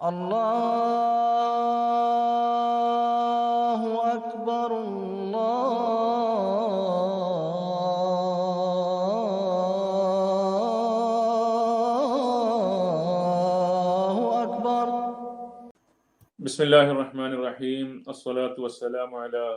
اللہ اکبر اللہ اکبر۔ بسم اللہ الرحمن الرحیم، الصلاة والسلام علی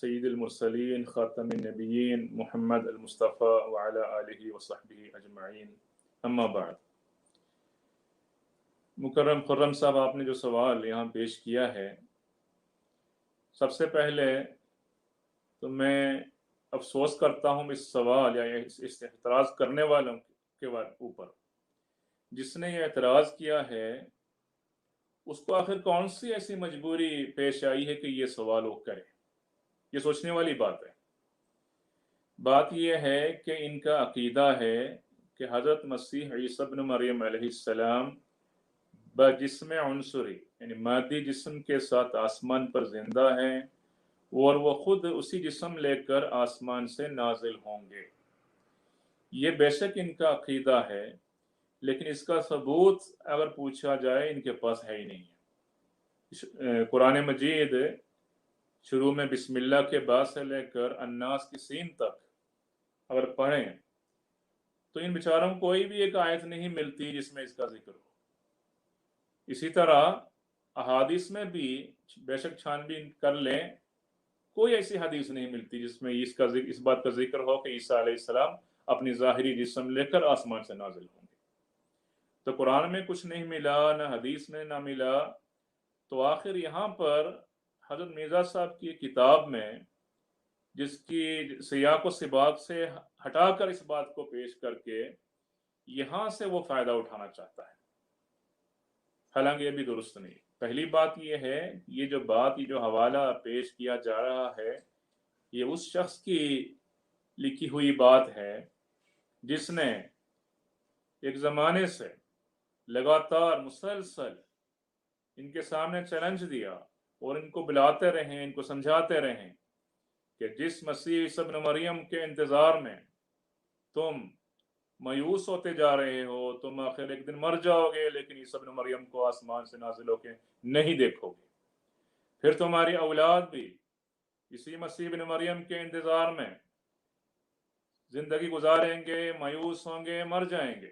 سید المرسلین خاتم النبیین محمد المصطفیٰ وعلی آلہ وصحبہ اجمعین، اما بعد۔ مکرم خرم صاحب، آپ نے جو سوال یہاں پیش کیا ہے، سب سے پہلے تو میں افسوس کرتا ہوں اس سوال یا اس اعتراض کرنے والوں کے اوپر۔ جس نے یہ اعتراض کیا ہے اس کو آخر کون سی ایسی مجبوری پیش آئی ہے کہ یہ سوال وہ کرے؟ یہ سوچنے والی بات ہے۔ بات یہ ہے کہ ان کا عقیدہ ہے کہ حضرت مسیح عیسی ابن مریم علیہ السلام بجسم عنصری یعنی مادی جسم کے ساتھ آسمان پر زندہ ہیں، اور وہ خود اسی جسم لے کر آسمان سے نازل ہوں گے۔ یہ بے شک ان کا عقیدہ ہے، لیکن اس کا ثبوت اگر پوچھا جائے ان کے پاس ہے ہی نہیں ہے۔ قرآن مجید شروع میں بسم اللہ کے بعد سے لے کر الناس کی سین تک اگر پڑھیں تو ان بیچاروں کو کوئی بھی ایک آیت نہیں ملتی جس میں اس کا ذکر ہو۔ اسی طرح احادیث میں بھی بے شک چھان بین کر لیں، کوئی ایسی حدیث نہیں ملتی جس میں اس بات کا ذکر ہو کہ عیسیٰ علیہ السلام اپنی ظاہری جسم لے کر آسمان سے نازل ہوں گے۔ تو قرآن میں کچھ نہیں ملا، نہ حدیث میں نہ ملا، تو آخر یہاں پر حضرت مرزا صاحب کی کتاب میں جس کی سیاق و سباق سے ہٹا کر اس بات کو پیش کر کے یہاں سے وہ فائدہ اٹھانا چاہتا ہے، حالانکہ یہ بھی درست نہیں۔ پہلی بات یہ ہے، یہ جو حوالہ پیش کیا جا رہا ہے یہ اس شخص کی لکھی ہوئی بات ہے جس نے ایک زمانے سے لگاتار مسلسل ان کے سامنے چیلنج دیا اور ان کو بلاتے رہیں، ان کو سمجھاتے رہیں کہ جس مسیح عیسی ابن مریم کے انتظار میں تم مایوس ہوتے جا رہے ہو، تم آخر ایک دن مر جاؤ گے، لیکن عیسی ابن مریم کو آسمان سے نازل ہو کے نہیں دیکھو گے۔ پھر تمہاری اولاد بھی اسی مسیح ابن مریم کے انتظار میں زندگی گزاریں گے، مایوس ہوں گے، مر جائیں گے،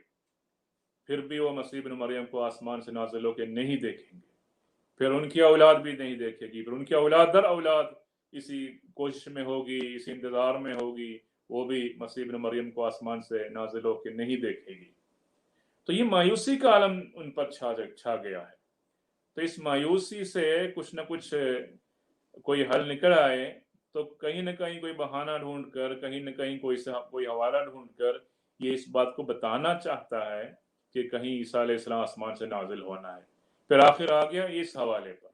پھر بھی وہ مسیح ابن مریم کو آسمان سے نازل ہو کے نہیں دیکھیں گے۔ پھر ان کی اولاد بھی نہیں دیکھے گی، پھر ان کی اولاد در اولاد اسی کوشش میں ہوگی، اسی انتظار میں ہوگی، وہ بھی مسیح ابن مریم کو آسمان سے نازل ہو کے نہیں دیکھے گی۔ تو یہ مایوسی کا عالم ان پر چھا گیا ہے۔ تو اس مایوسی سے کچھ نہ کچھ کوئی حل نکل آئے تو کہیں نہ کہیں کوئی بہانہ ڈھونڈ کر، کہیں نہ کہیں کوئی حوالہ ڈھونڈ کر یہ اس بات کو بتانا چاہتا ہے کہ کہیں عیسیٰ علیہ السلام آسمان سے نازل ہونا ہے۔ پھر آخر آ گیا اس حوالے پر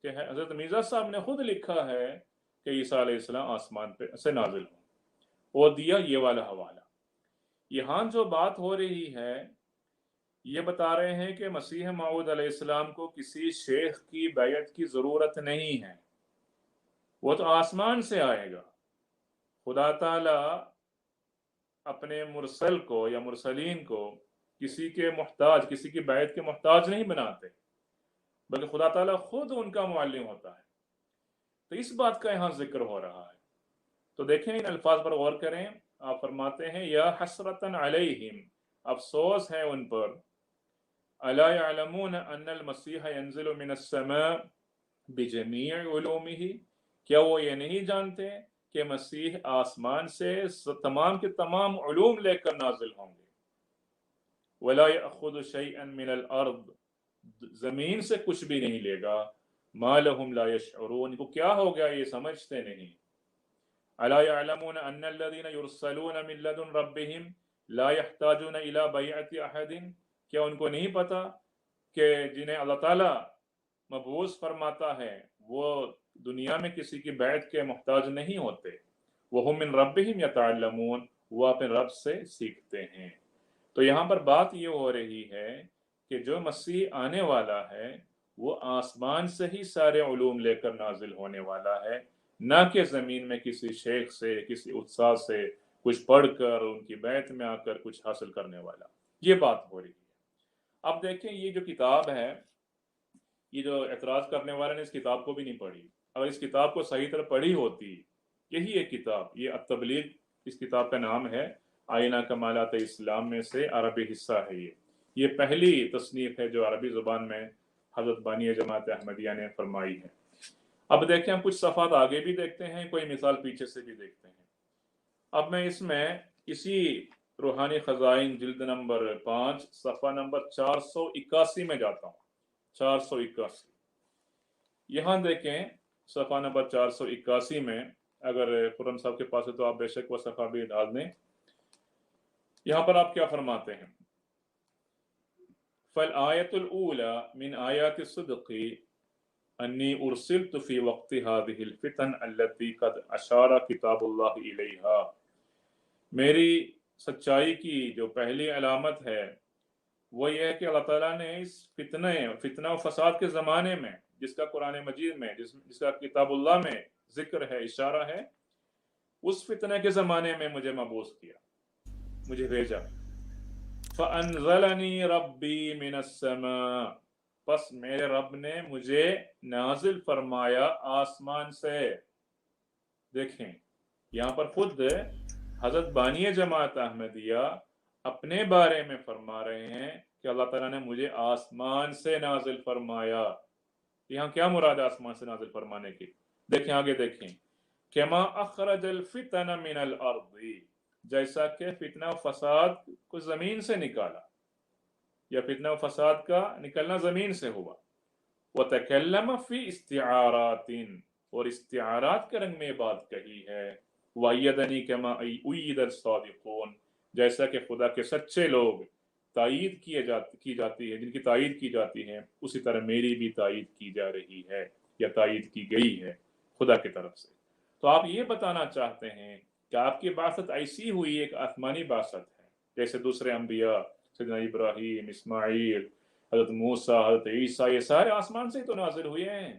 کہ حضرت مرزا صاحب نے خود لکھا ہے کہ عیسیٰ علیہ السلام آسمان سے نازل ہوں، اور دیا یہ والا حوالہ۔ یہاں جو بات ہو رہی ہے یہ بتا رہے ہیں کہ مسیح موعود علیہ السلام کو کسی شیخ کی بیعت کی ضرورت نہیں ہے، وہ تو آسمان سے آئے گا۔ خدا تعالی اپنے مرسل کو یا مرسلین کو کسی کے محتاج، کسی کی بیعت کے محتاج نہیں بناتے، بلکہ خدا تعالیٰ خود ان کا معلم ہوتا ہے۔ تو اس بات کا یہاں ذکر ہو رہا ہے۔ تو دیکھیں ان الفاظ پر غور کریں۔ آپ فرماتے ہیں یا حسرتاً علیہم، افسوس ہے ان پر، الا یعلمون ان المسیح ینزل من السماء بجمیع علومہ، کیا وہ یہ نہیں جانتے کہ مسیح آسمان سے تمام کے تمام علوم لے کر نازل ہوں گے۔ ولا یأخذ شیئا من الارض، زمین سے کچھ بھی نہیں لے گا۔ ما لهم لا یشعرون، کو کیا ہو گیا یہ سمجھتے نہیں۔ الا یعلمون ان الذین یرسلون من لدن ربهم لا یحتاجون الى بیعۃ احد، کیا ان کو نہیں پتا کہ جنہیں اللہ تعالیٰ مبعوث فرماتا ہے وہ دنیا میں کسی کی بیعت کے محتاج نہیں ہوتے۔ وهم من ربهم یتعلمون، وہ اپنے رب سے سیکھتے ہیں۔ تو یہاں پر بات یہ ہو رہی ہے کہ جو مسیح آنے والا ہے وہ آسمان سے ہی سارے علوم لے کر نازل ہونے والا ہے، نہ کہ زمین میں کسی شیخ سے، کسی استاد سے کچھ پڑھ کر ان کی بیعت میں آ کر کچھ حاصل کرنے والا۔ یہ بات ہو رہی ہے۔ اب دیکھیں یہ جو کتاب ہے یہ جو اعتراض کرنے والے نے اس کتاب کو بھی نہیں پڑھی. اگر اس کتاب کو صحیح طرح پڑھی ہوتی، یہی ایک کتاب، یہ التبلیغ اس کتاب کا نام ہے، آئینہ کمالات اسلام میں سے عربی حصہ ہے. یہ پہلی تصنیف ہے جو عربی زبان میں حضرت بانی جماعت احمدیہ نے فرمائی ہے. اب دیکھیں، ہم کچھ صفحات آگے بھی دیکھتے ہیں، کوئی مثال پیچھے سے بھی دیکھتے ہیں. اب میں اس میں اسی روحانی خزائن جلد نمبر 5 صفحہ نمبر 481 میں جاتا ہوں. 481 یہاں دیکھیں، صفحہ نمبر 481 میں، اگر قرآن صاحب کے پاس ہے تو آپ بے شک وہ صفحہ بھی ڈال دیں. یہاں پر آپ کیا فرماتے ہیں؟ فَالْآيَةُ الْأُولَى مِنْ آيَاتِ الصِّدْقِ أَنِّي أُرْسِلْتُ فِي وَقْتِ هَذِهِ الْفِتَنِ الَّتِي قَدْ أَشَارَ كِتَابُ اللَّهِ إِلَيْهَا. میری سچائی کی جو پہلی علامت ہے وہ یہ ہے کہ اللہ تعالیٰ نے اس فتنہ و فساد کے زمانے میں، جس کا قرآن مجید میں، جس کا کتاب اللہ میں ذکر ہے، اشارہ ہے، اس فتنہ کے زمانے میں مجھے مبعوث کیا، مجھے بھیجا. فَأَنزَلَنِي رَبِّي مِنَ السَّمَاءِ، پس میرے رب نے مجھے نازل فرمایا آسمان سے. دیکھیں، یہاں پر خود حضرت بانی جماعت احمدیہ اپنے بارے میں فرما رہے ہیں کہ اللہ تعالیٰ نے مجھے آسمان سے نازل فرمایا. یہاں کیا مراد ہے آسمان سے نازل فرمانے کی؟ دیکھیں آگے دیکھیں. کما اخرج الفتن من الارض، جیسا کہ فتنہ و فساد کو زمین سے نکالا، یا فتنہ و فساد کا نکلنا زمین سے ہوا. وتکلم فی استعارات، اور استعارات کے رنگ میں بات کہی ہے. وَأَيَّدَنِي كَمَا أُيِّدَ الصَّادِقُونَ، جیسا کہ خدا کے سچے لوگ تائید کی جاتی ہے، جن کی تائید کی جاتی ہے، اسی طرح میری بھی تائید کی جا رہی ہے یا تائید کی گئی ہے خدا کی طرف سے. تو آپ یہ بتانا چاہتے ہیں کہ آپ کی بعثت ایسی ہوئی ایک آسمانی بعثت ہے، جیسے دوسرے انبیاء سیدنا ابراہیم، اسماعیل، حضرت موسیٰ، حضرت عیسیٰ، یہ سارے آسمان سے ہی تو نازل ہوئے ہیں،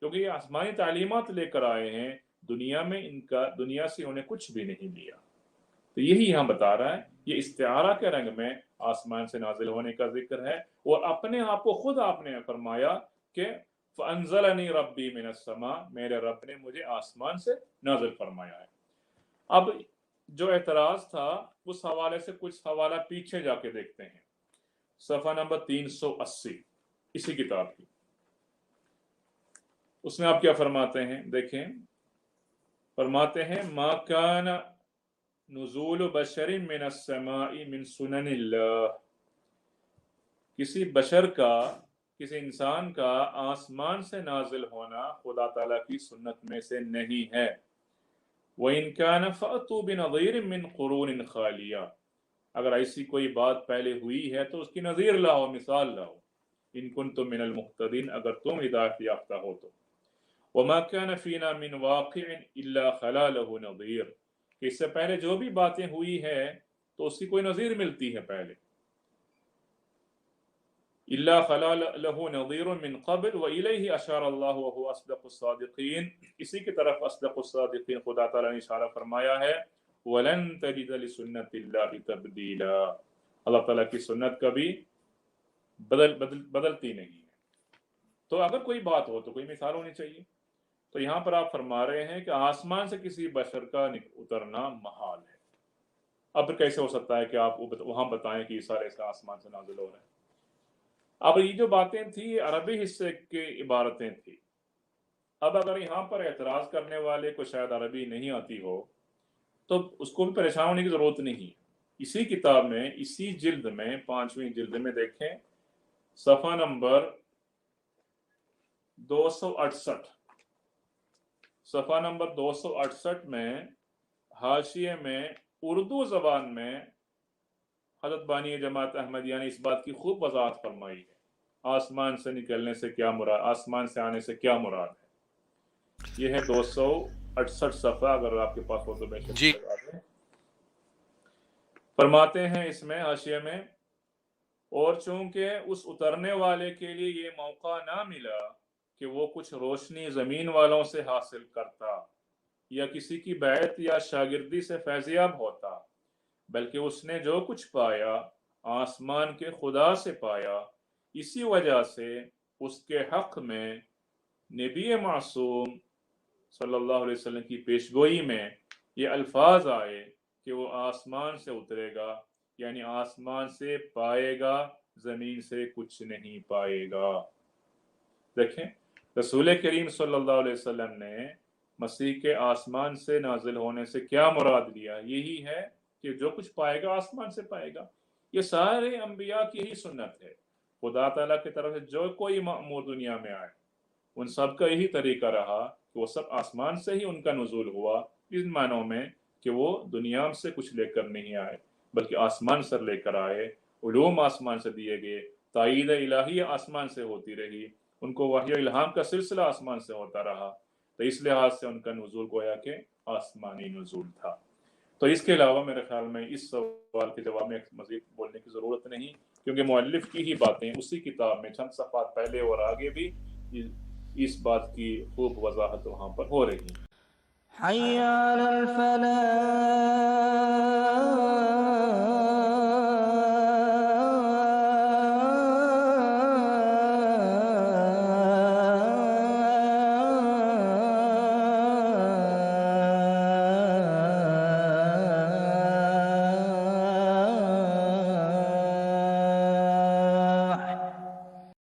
کیونکہ یہ آسمانی تعلیمات لے کر آئے ہیں. دنیا سے انہیں کچھ بھی نہیں لیا. تو یہی یہاں بتا رہا ہے، یہ استعارہ کے رنگ میں آسمان سے نازل ہونے کا ذکر ہے، اور اپنے آپ کو خود آپ نے فرمایا کہ فَأَنزَلَنِي رَبِّي مِنَ السَّمَاءِ، میرے رب نے مجھے آسمان سے نازل فرمایا ہے. اب جو اعتراض تھا اس حوالے سے کچھ حوالہ پیچھے جا کے دیکھتے ہیں. صفحہ نمبر 380 اسی کتاب کی، اس میں آپ کیا فرماتے ہیں؟ دیکھیں، فرماتے ہیں ما کان نزول بشر من السماء من سنن اللہ، کسی بشر کا، کسی انسان کا آسمان سے نازل ہونا خدا تعالیٰ کی سنت میں سے نہیں ہے. وَإِن كَانَ فَأْتُوا بِنَظِيرٍ مِّن قُرُونٍ خَالِيَةٍ، اگر ایسی کوئی بات پہلے ہوئی ہے تو اس کی نظیر لاؤ، مثال لاؤ. ان کنتم من المہتدین، اگر تم ہدایت یافتہ ہو تو. وما كان فينا من واقع الا خلا له نظیر، کہ اس سے پہلے جو بھی باتیں ہوئی ہے تو اس کی کوئی نظیر ملتی ہے پہلے. الا خلا له نظیر من قبل والیہ اشار اللہ وهو اصدق الصادقین، اسی کی طرف اصدق الصادقین خدا تعالیٰ نے اشارہ فرمایا ہے. ولن تجد لسنت اللہ تبدیلا، اللہ تعالیٰ کی سنت کبھی بدلتی نہیں ہے. تو اگر کوئی بات ہو تو کوئی مثال ہونی چاہیے. تو یہاں پر آپ فرما رہے ہیں کہ آسمان سے کسی بشر کا اترنا محال ہے. اب کیسے ہو سکتا ہے کہ آپ وہاں بتائیں کہ عیسیٰ علیہ السلام آسمان سے نازل ہو رہے ہیں؟ اب یہ جو باتیں تھیں یہ عربی حصے کی عبارتیں تھیں. اب اگر یہاں پر اعتراض کرنے والے کو شاید عربی نہیں آتی ہو تو اس کو بھی پریشان ہونے کی ضرورت نہیں. اسی کتاب میں، اسی جلد میں، 5ویں جلد میں دیکھیں صفحہ نمبر 268، صفحہ نمبر 268 میں حاشیے میں اردو زبان میں حضرت بانی جماعت احمدیہ نے اس بات کی خوب وضاحت فرمائی ہے. آسمان سے نکلنے سے کیا مراد، آسمان سے آنے سے کیا مراد ہے. یہ ہے 268 صفحہ، اگر آپ کے پاس ہو تو بے شک جی فرماتے ہیں اس میں حاشیے میں، اور چونکہ اس اترنے والے کے لیے یہ موقع نہ ملا کہ وہ کچھ روشنی زمین والوں سے حاصل کرتا یا کسی کی بیعت یا شاگردی سے فیضیاب ہوتا، بلکہ اس نے جو کچھ پایا آسمان کے خدا سے پایا. اسی وجہ سے اس کے حق میں نبی معصوم صلی اللہ علیہ وسلم کی پیشگوئی میں یہ الفاظ آئے کہ وہ آسمان سے اترے گا، یعنی آسمان سے پائے گا، زمین سے کچھ نہیں پائے گا۔ دیکھیں رسول کریم صلی اللہ علیہ وسلم نے مسیح کے آسمان سے نازل ہونے سے کیا مراد لیا؟ یہی ہے کہ جو کچھ پائے گا آسمان سے پائے گا۔ یہ سارے انبیاء کی ہی سنت ہے۔ خدا تعالیٰ کی طرف سے جو کوئی مأمور دنیا میں آئے ان سب کا یہی طریقہ رہا کہ وہ سب آسمان سے ہی ان کا نزول ہوا، ان معنوں میں کہ وہ دنیا سے کچھ لے کر نہیں آئے بلکہ آسمان سے لے کر آئے، علوم آسمان سے دیے گئے، تائید الہی آسمان سے ہوتی رہی، ان کو وحی الہام کا سلسلہ آسمان سے ہوتا رہا، تو اس لحاظ سے ان کا نزول گویا کہ آسمانی نزول تھا۔ تو اس کے علاوہ میرے خیال میں اس سوال کے جواب میں مزید بولنے کی ضرورت نہیں، کیونکہ مؤلف کی ہی باتیں اسی کتاب میں چند صفحات پہلے اور آگے بھی اس بات کی خوب وضاحت وہاں پر ہو رہی ہے۔ حي على الفلاح